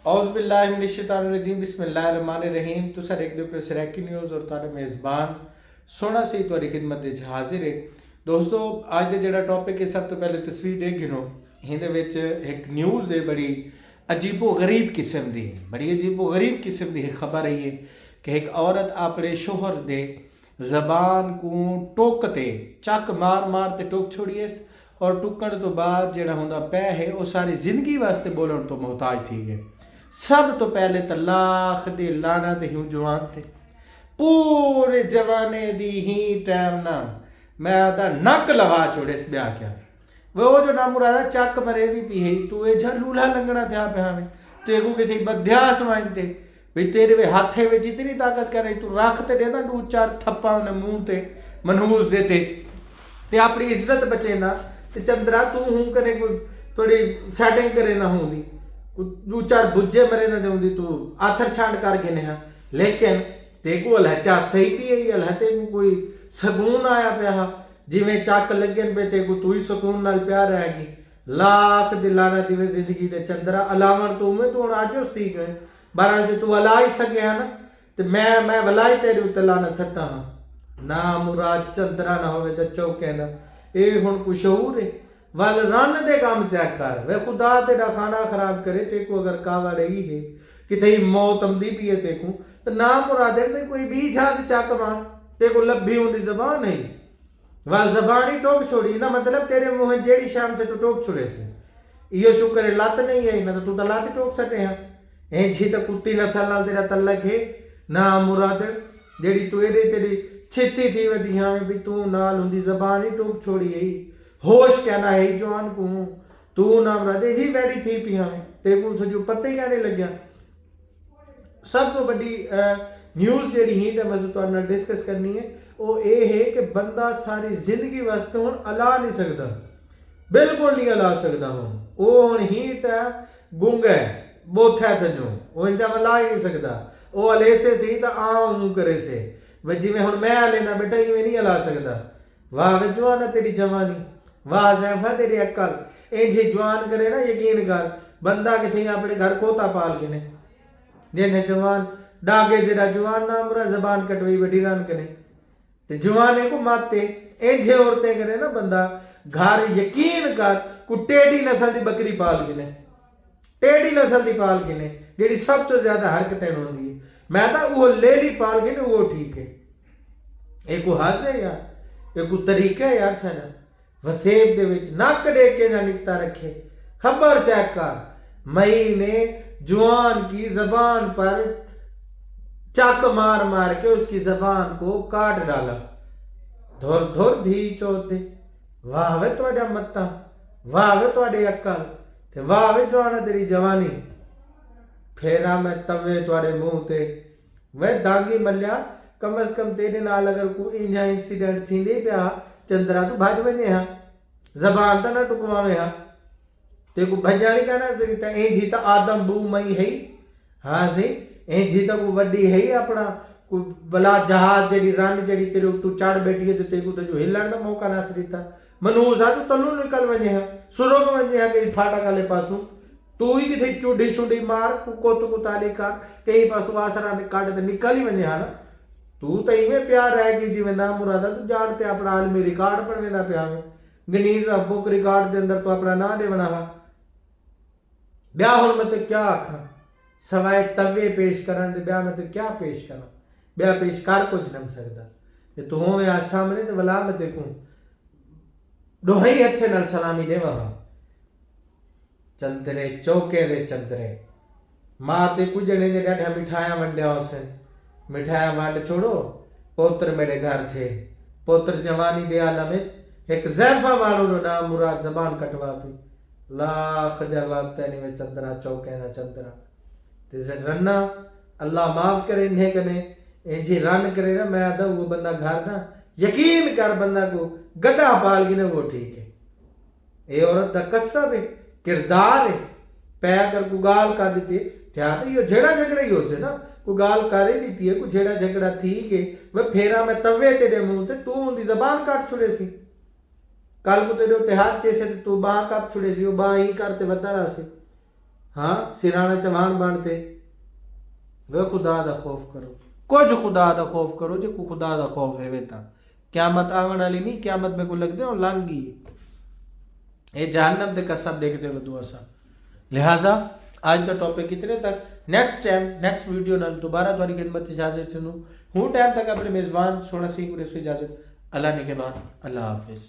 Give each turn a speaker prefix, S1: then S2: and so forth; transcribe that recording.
S1: औज़ुबिल्लाहिमिनश्शैतानिर्रजीम बिस्मिल्लाहिर्रहमानिर्रहीम। तुसा देखदे हो सरैकी न्यूज़ और तुहाडा मेज़बान सोहना सी तुहाडी खिदमत विच हाजिर है। दोस्तों अज दे जिहड़ा टॉपिक है, सब तो पहले तस्वीर देख गिनो। इहदे विच एक न्यूज़ है बड़ी अजीबो गरीब किस्म दी, बड़ी अजीबो गरीब किस्म दी खबर है ये कि एक औरत अपने शोहर दे जबान को टोकते चक मार मार ते टोक छोड़ी है और टुकण तो बाद जिहड़ा हुंदा पै है वो सारी जिंदगी वास्ते बोलण तो मोहताज थी गए। सब तो पहले तो लाख दी लानत ही जवान थे, पूरे जमाने दी ही टाइम ना मैं आदा नक लवा छोड़े इस ब्याह क्या वो जो ना मुरादा चक मरे दी पी है तू ये झलूला लंगना था पे हमें तेगू के थे बध्यास मानते भी तेरे वे हाथे में जितनी ताकत करे तू रख ते देना दो चार थप्पा उन्हें मुंह ते मनहूस देते ते अपनी इज्जत बचे ना ते चंद्रा तू हूं करे कोई थोड़ी सेटिंग करे ना होंदी दो चार बुझे मरे ना होंदी तू आथर छांड कर गिने हा। लेकिन तेको अलहचा सही पी है अलहते को कोई सगून आया पे हा जिवें चक लगन पे तेको तू ही सुकून नाल प्यार रहेगी। लाख दिलाना दिवे जिंदगी दे चंद्रा अलावण तू में तू आज उस थी गए बारह जो तू अला ही सके है ना ते मैं वलाई तेरे उत्ते लाना सट्टा हाँ ना मुराद चंद्रा ना होवे ते चौके ना ये हुण कुछ शऊर है वल रन दे काम चेक कर वे खुदा तेरा खाना खराब करे तेको अगर कावा रही है कि तेरी मौत आमदी पी है तेको तो ना मुराद ते कोई भी झाग चक मार तेको लभी होंदी जबान नहीं वल जबान ही टोक छोड़ी ना मतलब तेरे मुंह जेड़ी शाम से तू टोक छुड़े से इयो शुक्र है लत नहीं है ना तो तू तो लत टोक सके हैं ए जी तो कुत्ती नस्ल नाल तेरा तल्लक है ना मुराद जेड़ी तू एडी तेरी छिती थी वदी हां भी तू नाल हुंदी जबान ही टोक छोड़ी है होश कहना है जवान को तू ना मुराद जी बैठी थी पी हां तेको तुझो पता ही कहने लग्या। सब तो बड़ी न्यूज़ जी ही मैं तुहाडे नाल डिस्कस करनी है वो ये है कि बंदा सारी जिंदगी वास्ते हुण अला नहीं सकता, बिल्कुल नहीं अला सकता हुण वो हुण ही टाइम गुंग है बोथा तजो वो इंटा अला ही नहीं सकता वो अले से सी तो आऊँ करे से वे जिवें हुण मैं लेना बेटा इवें नहीं अला सकता। वाह वे जवान तेरी जवानी वाह सैफा तेरी अक्ल ए जी जवान करे ना यकीन कर बंदा किथे अपने घर खोता पाल के ने जे जवान डागे जेड़ा जवान ना मुरा जबान कटवई बड़ी रन करे ते जवाने को माते एजे औरतें करे ना बंदा घर यकीन कर को टेढ़ी नस्ल की बकरी पाल के ने टेढ़ी नस्ल की पाल के ने जेड़ी सब तो ज्यादा हरकतें होंदी है मैं तो वो लेली पाल के ने वो ठीक है एक को हज है यार एक को तरीका है यार सारा वसेब दे विच नक डेक के ना निकता रखे खबर चेक कर मई ने जवान की जबान पर चक मार मार के उसकी जबान को काट डाला धुर धुर धी चौथे वाह वे तुहाडा मत्ता वाह वे तुहाडे अक्ल ते वाह वे जवाना तेरी जवानी फेरा मैं तवे तुहाडे मुंह ते वे दांगी मल्या कम अज कम तेरे नाल अगर कोई इंजा इंसीडेंट थींदे पिया चंद्रा तू भज वने हा जबान तो ना टुकवावे हा तेको भजा नहीं कहना सकता ए जी तो आदम बू मई है हाँ सी ए जी तो को वड्डी है अपना को बला जहाज जेडी रन जेडी तेरे तू चढ़ बैठी है तो तेको तो जो हिलण दा मौका ना सरीता मनूस आ तू तलू निकल वने है सुरो को वने है कहीं फाटक वाले पासू तू ही किथे चुडी छुडी मार कुत कुताली कर कहीं पासू आसरा काट ते निकल ही वने है ना तू तो इवें प्यार रह गई जिवें ना मुरादा तू जानते अपना आलमी रिकॉर्ड बनवेंदा पिया गिनीज ऑफ बुक रिकॉर्ड दे अंदर तू अपना नाम देवना हा ब्याह हुण मैं तो क्या आखा सवाए तवे पेश करन दे ब्याह में तो क्या पेश करा ब्याह पेश कर कुछ नहीं सकता ते तू होवे आ सामने ते वला मैं देखूं दोहई हथे नाल सलामी देवा चंद्रे चौके दे चंद्रे मां ते कुजणे दे डाढा मिठाया वंडिया उसे मिठाया वंड छोड़ो पोत्र मेरे घर थे पोत्र जवानी दे आलम में एक जैफा वालों नो नाम मुराद जबान कटवा पी लाख जलाते नहीं वे चंद्रा चौके ना चंद्रा ते रन्ना अल्लाह माफ करे इन्हें कने जी रन करे ना मैं आदा वो बंदा घर ना यकीन कर बंदा को गड्ढा पाल के ना वो ठीक है ये औरत दा कसब है किरदार है पै कर को गाल कर देती क्या तो ये झेड़ा झगड़ा ही हो से ना को गाल कर ही दी है को झेड़ा झगड़ा थी के वह फेरा मैं तवे तेरे मुंह ते तू उनकी जबान काट छुड़े सी कल को तेरे उत्ते हाथ चेसे तू बाह कप छुड़े सी वो बाह ही करते वदा रहा सी हाँ सिराना चवान बनते वे खुदा दा खौफ करो, कुछ खुदा दा खौफ करो जो को खुदा दा खौफ है वेता क्यामत आवन वाली नहीं, क्यामत में को लगते हो लांगी ये जहन्नम दे कसम देखते हो दुआ सा। लिहाजा आज का टॉपिक इतने तक, नेक्स्ट टाइम नेक्स्ट वीडियो नाल दोबारा तुम्हारी खिदमत इजाजत हूँ टाइम तक अपने मेज़बान सोना सिंह को इजाजत। अल्लाह ने के बाद अल्लाह हाफिज़।